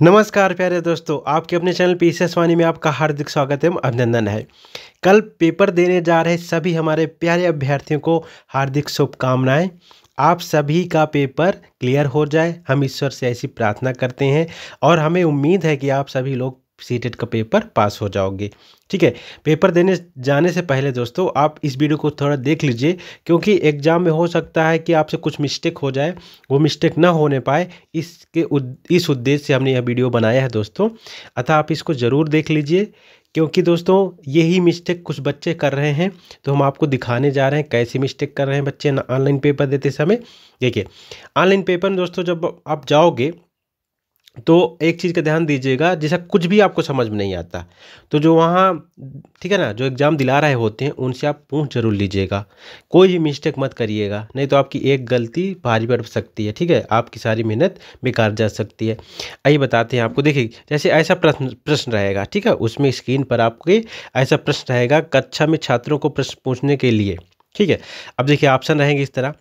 नमस्कार प्यारे दोस्तों, आपके अपने चैनल पीसीएस वाणी में आपका हार्दिक स्वागत एवं अभिनंदन है। कल पेपर देने जा रहे सभी हमारे प्यारे अभ्यर्थियों को हार्दिक शुभकामनाएं। आप सभी का पेपर क्लियर हो जाए, हम ईश्वर से ऐसी प्रार्थना करते हैं और हमें उम्मीद है कि आप सभी लोग सीटेट का पेपर पास हो जाओगे। ठीक है, पेपर देने जाने से पहले दोस्तों आप इस वीडियो को थोड़ा देख लीजिए, क्योंकि एग्ज़ाम में हो सकता है कि आपसे कुछ मिस्टेक हो जाए, वो मिस्टेक ना होने पाए, इस उद्देश्य से हमने यह वीडियो बनाया है दोस्तों। अतः आप इसको ज़रूर देख लीजिए, क्योंकि दोस्तों यही मिस्टेक कुछ बच्चे कर रहे हैं, तो हम आपको दिखाने जा रहे हैं कैसे मिस्टेक कर रहे हैं बच्चे ऑनलाइन पेपर देते समय। देखिए, ऑनलाइन पेपर में दोस्तों जब आप जाओगे तो एक चीज़ का ध्यान दीजिएगा, जैसा कुछ भी आपको समझ में नहीं आता तो जो वहाँ ठीक है ना, जो एग्ज़ाम दिला रहे होते हैं उनसे आप पूछ जरूर लीजिएगा, कोई भी मिस्टेक मत करिएगा, नहीं तो आपकी एक गलती भारी पड़ सकती है। ठीक है, आपकी सारी मेहनत बेकार जा सकती है। आइए बताते हैं आपको। देखिए, जैसे ऐसा प्रश्न रहेगा, ठीक है, उसमें स्क्रीन पर आपके ऐसा प्रश्न रहेगा, कक्षा में छात्रों को प्रश्न पूछने के लिए। ठीक है, अब देखिए ऑप्शन रहेंगे इस तरह,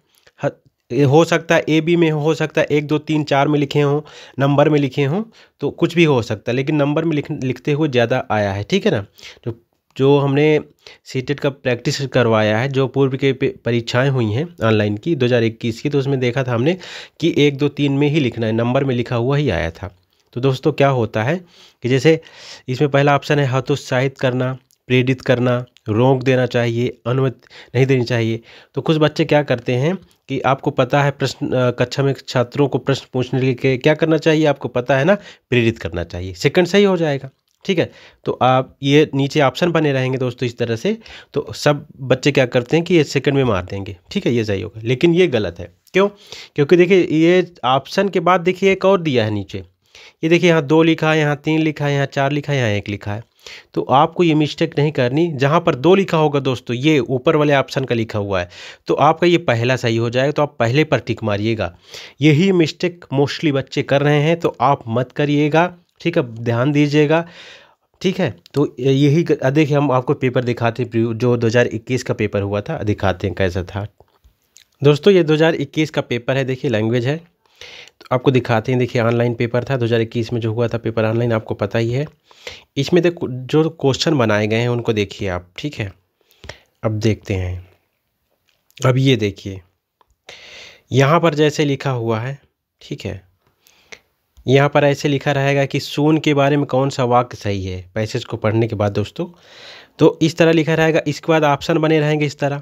ये हो सकता है ए बी में हो सकता है 1 2 3 4 में लिखे हों, नंबर में लिखे हों, तो कुछ भी हो सकता है, लेकिन नंबर में लिखते हुए ज़्यादा आया है। ठीक है ना, जो जो हमने सीटेट का प्रैक्टिस करवाया है, जो पूर्व के परीक्षाएं हुई हैं ऑनलाइन की 2021 की, तो उसमें देखा था हमने कि 1 2 3 में ही लिखना है, नंबर में लिखा हुआ ही आया था। तो दोस्तों क्या होता है कि जैसे इसमें पहला ऑप्शन है हतोत्साहित करना, प्रेरित करना, रोक देना चाहिए, अनुमति नहीं देनी चाहिए। तो कुछ बच्चे क्या करते हैं कि आपको पता है प्रश्न कक्षा में छात्रों को प्रश्न पूछने के क्या करना चाहिए, आपको पता है ना, प्रेरित करना चाहिए, सेकंड सही हो जाएगा। ठीक है, तो आप ये नीचे ऑप्शन बने रहेंगे दोस्तों इस तरह से, तो सब बच्चे क्या करते हैं कि ये सेकंड में मार देंगे। ठीक है, ये सही होगा, लेकिन ये गलत है। क्यों? क्योंकि देखिए ये ऑप्शन के बाद देखिए एक और दिया है नीचे, ये देखिए यहाँ 2 लिखा है, यहाँ 3 लिखा है, यहाँ 4 लिखा है, यहाँ 1 लिखा है। तो आपको ये मिस्टेक नहीं करनी, जहाँ पर 2 लिखा होगा दोस्तों, ये ऊपर वाले ऑप्शन का लिखा हुआ है, तो आपका ये पहला सही हो जाएगा, तो आप पहले पर टिक मारिएगा। यही मिस्टेक मोस्टली बच्चे कर रहे हैं, तो आप मत करिएगा। ठीक है, ध्यान दीजिएगा। ठीक है, तो यही देखिए हम आपको पेपर दिखाते हैं, जो 2021 का पेपर हुआ था, दिखाते हैं कैसा था दोस्तों। ये 2021 का पेपर है, देखिए लैंग्वेज है, तो आपको दिखाते हैं। देखिए ऑनलाइन पेपर था 2021 में जो हुआ था पेपर ऑनलाइन, आपको पता ही है। इसमें देखो जो क्वेश्चन बनाए गए हैं उनको देखिए आप। ठीक है, अब देखते हैं। अब ये देखिए यहाँ पर जैसे लिखा हुआ है, ठीक है, यहाँ पर ऐसे लिखा रहेगा कि शून्य के बारे में कौन सा वाक्य सही है, पैसेज को पढ़ने के बाद दोस्तों, तो इस तरह लिखा रहेगा। इसके बाद ऑप्शन बने रहेंगे इस तरह,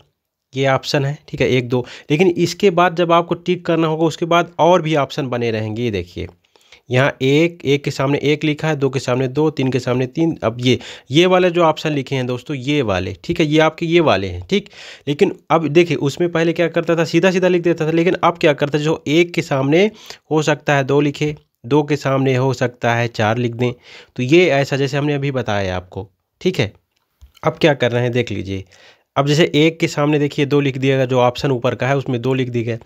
ये ऑप्शन है, ठीक है, 1 2, लेकिन इसके बाद जब आपको टिक करना होगा उसके बाद और भी ऑप्शन बने रहेंगे। ये देखिए यहाँ एक के सामने 1 लिखा है, 2 के सामने 2, 3 के सामने 3। अब ये वाले जो ऑप्शन लिखे हैं दोस्तों, ये वाले, ठीक है, ये आपके ये वाले हैं। ठीक, लेकिन अब देखिए उसमें पहले क्या करता था, सीधा सीधा लिख देता था, लेकिन अब क्या करता है, जो 1 के सामने हो सकता है 2 लिखे, 2 के सामने हो सकता है 4 लिख दें, तो ये ऐसा जैसे हमने अभी बताया आपको। ठीक है, अब क्या कर रहे हैं देख लीजिए। अब जैसे 1 के सामने देखिए 2 लिख दिया गया, जो ऑप्शन ऊपर का है उसमें 2 लिख दिया गया,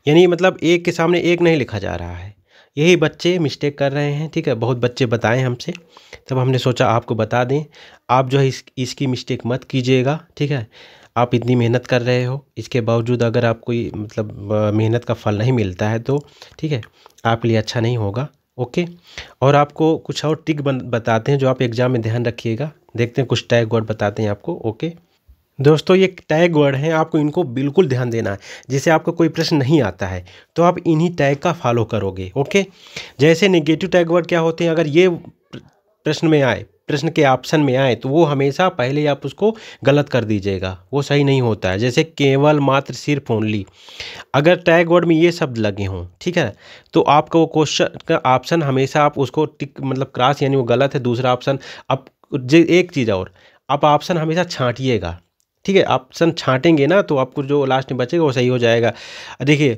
यानी मतलब 1 के सामने 1 नहीं लिखा जा रहा है। यही बच्चे मिस्टेक कर रहे हैं। ठीक है, बहुत बच्चे बताएं हमसे, तब हमने सोचा आपको बता दें। आप जो है इसकी मिस्टेक मत कीजिएगा। ठीक है, आप इतनी मेहनत कर रहे हो, इसके बावजूद अगर आपको मतलब मेहनत का फल नहीं मिलता है तो ठीक है, आपके लिए अच्छा नहीं होगा। ओके, और आपको कुछ और ट्रिक बताते हैं जो आप एग्ज़ाम में ध्यान रखिएगा। देखते हैं, कुछ टैग वर्ड बताते हैं आपको। ओके दोस्तों, ये टैग वर्ड हैं, आपको इनको बिल्कुल ध्यान देना है। जैसे आपको कोई प्रश्न नहीं आता है तो आप इन्हीं टैग का फॉलो करोगे। ओके, जैसे नेगेटिव टैग वर्ड क्या होते हैं, अगर ये प्रश्न में आए, प्रश्न के ऑप्शन में आए, तो वो हमेशा पहले आप उसको गलत कर दीजिएगा, वो सही नहीं होता है। जैसे केवल, मात्र, सिर्फ, ओनली, अगर टैग वर्ड में ये शब्द लगे हों, ठीक है, तो आपका वो क्वेश्चन का ऑप्शन हमेशा आप उसको टिक मतलब क्रॉस, यानी वो गलत है, दूसरा ऑप्शन। अब एक चीज़ और, आप ऑप्शन हमेशा छांटिएगा। ठीक है, ऑप्शन छांटेंगे ना तो आपको जो लास्ट में बचेगा वो सही हो जाएगा। देखिए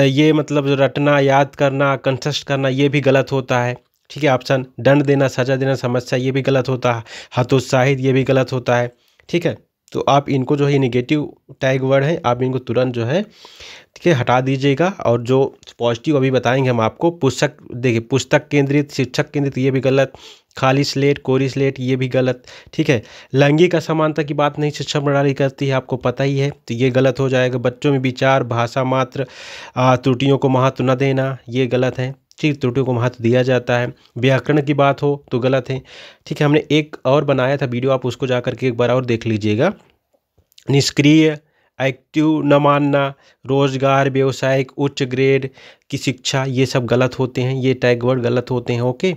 ये मतलब रटना, याद करना, कंठस्थ करना, ये भी गलत होता है। ठीक है, ऑप्शन दंड देना, सजा देना, समस्या, ये भी गलत होता है। हतोत्साहित, ये भी गलत होता है। ठीक है, तो आप इनको जो है नेगेटिव टैग वर्ड है, आप इनको तुरंत जो है ठीक है हटा दीजिएगा। और जो पॉजिटिव अभी बताएंगे हम आपको, पुस्तक, देखिए पुस्तक केंद्रित, शिक्षक केंद्रित, ये भी गलत। खाली स्लेट, कोरी स्लेट, ये भी गलत। ठीक है, लैंगिक असमानता की बात नहीं शिक्षा प्रणाली करती है, आपको पता ही है, तो ये गलत हो जाएगा। बच्चों में विचार, भाषा मात्र त्रुटियों को महत्व न देना, ये गलत है। ठीक, त्रुटियों को महत्व दिया जाता है। व्याकरण की बात हो तो गलत है। ठीक है, हमने एक और बनाया था वीडियो, आप उसको जा करके एक बार और देख लीजिएगा। निष्क्रिय, एक्टिव न मानना, रोजगार, व्यवसायिक, उच्च ग्रेड की शिक्षा, ये सब गलत होते हैं, ये टैग वर्ड गलत होते हैं। ओके,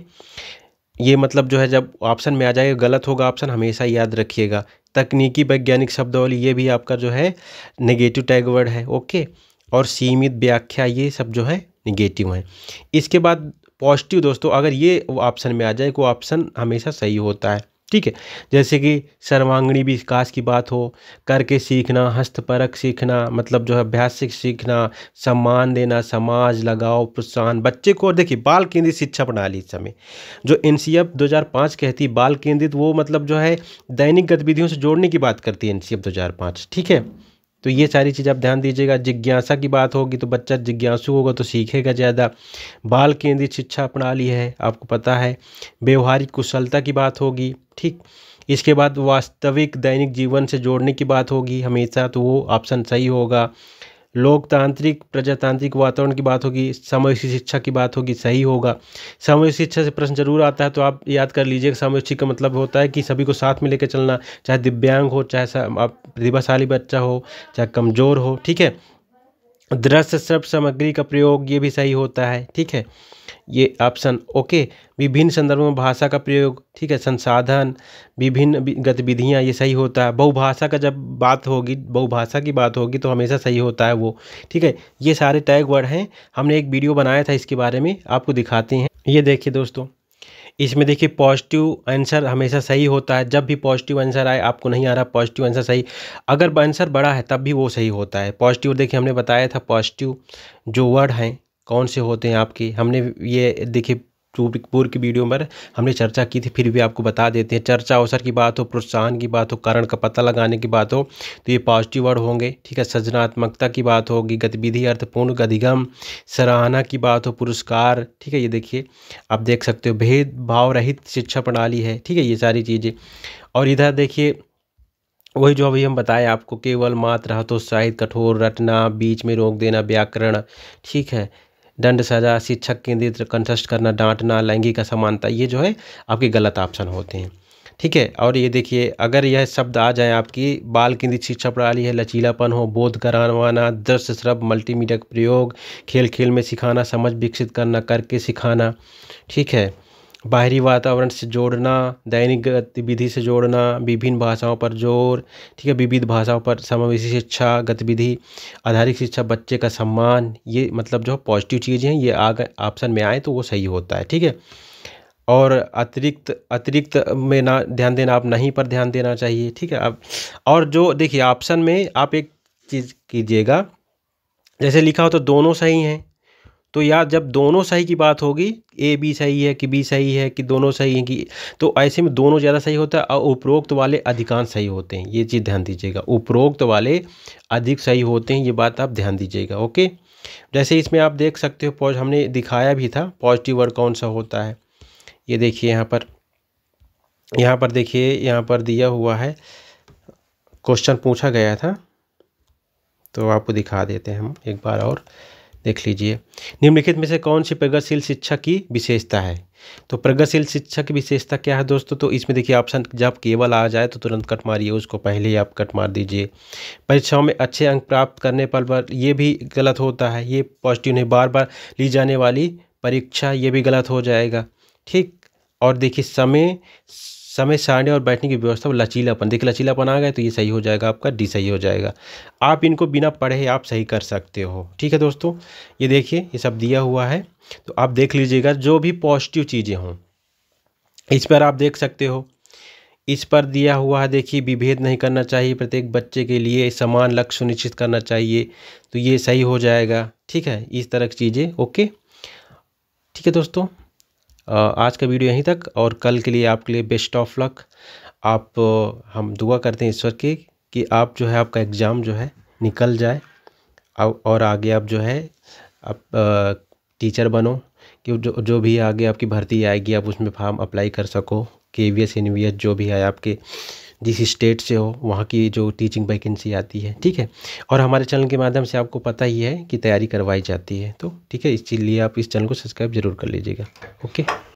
ये मतलब जो है जब ऑप्शन में आ जाएगा गलत होगा ऑप्शन, हमेशा याद रखिएगा। तकनीकी वैज्ञानिक शब्दावली, ये भी आपका जो है नेगेटिव टैग वर्ड है। ओके, और सीमित व्याख्या, ये सब जो है नेगेटिव है। इसके बाद पॉजिटिव दोस्तों, अगर ये ऑप्शन में आ जाए वो ऑप्शन हमेशा सही होता है। ठीक है, जैसे कि सर्वांगीण विकास की बात हो, करके सीखना, हस्तपरक सीखना, मतलब जो है अभ्यास से सीखना, सम्मान देना, समाज लगाओ, प्रोत्साहन, बच्चे को देखिए बाल केंद्रित शिक्षा प्रणाली इस समय जो एनसीएफ 2005 कहती है बाल केंद्रित, वो मतलब जो है दैनिक गतिविधियों से जोड़ने की बात करती है एनसीएफ 2005। ठीक है, तो ये सारी चीज़ आप ध्यान दीजिएगा। जिज्ञासा की बात होगी तो बच्चा जिज्ञासु होगा तो सीखेगा ज़्यादा। बाल केंद्रित शिक्षा प्रणाली है, आपको पता है। व्यवहारिक कुशलता की बात होगी। ठीक, इसके बाद वास्तविक दैनिक जीवन से जोड़ने की बात होगी हमेशा, तो वो ऑप्शन सही होगा। लोकतांत्रिक प्रजातांत्रिक वातावरण की बात होगी, सामूहिक शिक्षा की बात होगी, सही होगा। सामूहिक शिक्षा से प्रश्न जरूर आता है, तो आप याद कर लीजिए सामूहिक शिक्षा का मतलब होता है कि सभी को साथ में लेकर चलना, चाहे दिव्यांग हो, चाहे आप प्रतिभाशाली बच्चा हो, चाहे कमज़ोर हो। ठीक है, दृश्य श्रव्य सामग्री का प्रयोग, ये भी सही होता है। ठीक है, ये ऑप्शन ओके। विभिन्न संदर्भों में भाषा का प्रयोग, ठीक है, संसाधन, विभिन्न गतिविधियाँ, ये सही होता है। बहुभाषा का जब बात होगी, बहुभाषा की बात होगी तो हमेशा सही होता है वो। ठीक है, ये सारे टैग वर्ड हैं, हमने एक वीडियो बनाया था इसके बारे में, आपको दिखाते हैं। ये देखिए दोस्तों, इसमें देखिए पॉजिटिव आंसर हमेशा सही होता है। जब भी पॉजिटिव आंसर आए, आपको नहीं आ रहा पॉजिटिव आंसर सही, अगर आंसर बड़ा है तब भी वो सही होता है। पॉजिटिव देखिए हमने बताया था पॉजिटिव जो वर्ड हैं कौन से होते हैं आपके, हमने ये देखिए पूर्व की वीडियो में हमने चर्चा की थी, फिर भी आपको बता देते हैं। चर्चा अवसर की बात हो, प्रोत्साहन की बात हो, कारण का पता लगाने की बात हो, तो ये पॉजिटिव वर्ड होंगे। ठीक है, सृजनात्मकता की बात होगी, गतिविधि अर्थपूर्ण, अधिगम, सराहना की बात हो, पुरस्कार। ठीक है, ये देखिए आप देख सकते हो भेदभाव रहित शिक्षा प्रणाली है। ठीक है, ये सारी चीज़ें। और इधर देखिए वही जो अभी हम बताए आपको, केवल मात्र हतोत्साहित, कठोर, रटना, बीच में रोक देना, व्याकरण। ठीक है, दंड सजा, शिक्षक केंद्रित, कंटेस्ट करना, डांटना, लैंगिक असमानता, ये जो है आपके गलत ऑप्शन होते हैं। ठीक है, और ये देखिए अगर यह शब्द आ जाए आपकी, बाल केंद्रित शिक्षा प्रणाली है, लचीलापन हो, बोध करवाना, दृश्य श्रव्य मल्टीमीडिया का प्रयोग, खेल खेल में सिखाना, समझ विकसित करना, करके सिखाना। ठीक है, बाहरी वातावरण से जोड़ना, दैनिक गतिविधि से जोड़ना, विभिन्न भाषाओं पर जोर। ठीक है, विविध भाषाओं पर समावेशी शिक्षा, गतिविधि आधारित शिक्षा, बच्चे का सम्मान, ये मतलब जो पॉजिटिव चीज़ें हैं ये आगे ऑप्शन में आए तो वो सही होता है। ठीक है, और अतिरिक्त में ना ध्यान देना, आप नहीं पर ध्यान देना चाहिए। ठीक है, अब और जो देखिए ऑप्शन में आप एक चीज़ कीजिएगा, जैसे लिखा हो तो दोनों सही हैं, तो यार जब दोनों सही की बात होगी, ए बी सही है कि बी सही है कि दोनों सही हैं कि, तो ऐसे में दोनों ज़्यादा सही होता है और उपरोक्त वाले अधिकांश सही होते हैं। ये चीज़ ध्यान दीजिएगा, उपरोक्त वाले अधिक सही होते हैं, ये बात आप ध्यान दीजिएगा। ओके, जैसे इसमें आप देख सकते हो हमने दिखाया भी था पॉजिटिव वर्ड कौन सा होता है। ये देखिए यहाँ पर देखिए यहाँ पर दिया हुआ है, क्वेश्चन पूछा गया था, तो आपको दिखा देते हैं हम एक बार और देख लीजिए। निम्नलिखित में से कौन सी प्रगतिशील शिक्षा की विशेषता है? तो प्रगतिशील शिक्षा की विशेषता क्या है दोस्तों? तो इसमें देखिए ऑप्शन जब केवल आ जाए तो तुरंत कट मारिए, उसको पहले ही आप कट मार दीजिए। परीक्षाओं में अच्छे अंक प्राप्त करने पर ये भी गलत होता है, ये पॉजिटिव नहीं। बार बार ली जाने वाली परीक्षा, ये भी गलत हो जाएगा। ठीक, और देखिए समय सारणी और बैठने की व्यवस्था, लचीलापन, देखिए लचीलापन आ गया तो ये सही हो जाएगा, आपका डी सही हो जाएगा। आप इनको बिना पढ़े आप सही कर सकते हो। ठीक है दोस्तों, ये देखिए ये सब दिया हुआ है, तो आप देख लीजिएगा जो भी पॉजिटिव चीज़ें हों इस पर आप देख सकते हो। इस पर दिया हुआ है देखिए, विभेद नहीं करना चाहिए, प्रत्येक बच्चे के लिए समान लक्ष्य सुनिश्चित करना चाहिए, तो ये सही हो जाएगा। ठीक है, इस तरह की चीज़ें। ओके, ठीक है दोस्तों, आज का वीडियो यहीं तक, और कल के लिए आपके लिए बेस्ट ऑफ लक। आप हम दुआ करते हैं ईश्वर की कि आप जो है आपका एग्ज़ाम जो है निकल जाए, और आगे आप जो है आप टीचर बनो, कि जो भी आगे आपकी भर्ती आएगी आप उसमें फॉर्म अप्लाई कर सको, KVS NVS जो भी है आपके जिस स्टेट से हो वहाँ की जो टीचिंग वैकेंसी आती है, ठीक है। और हमारे चैनल के माध्यम से आपको पता ही है कि तैयारी करवाई जाती है, तो ठीक है, इसीलिए आप इस चैनल को सब्सक्राइब जरूर कर लीजिएगा। ओके।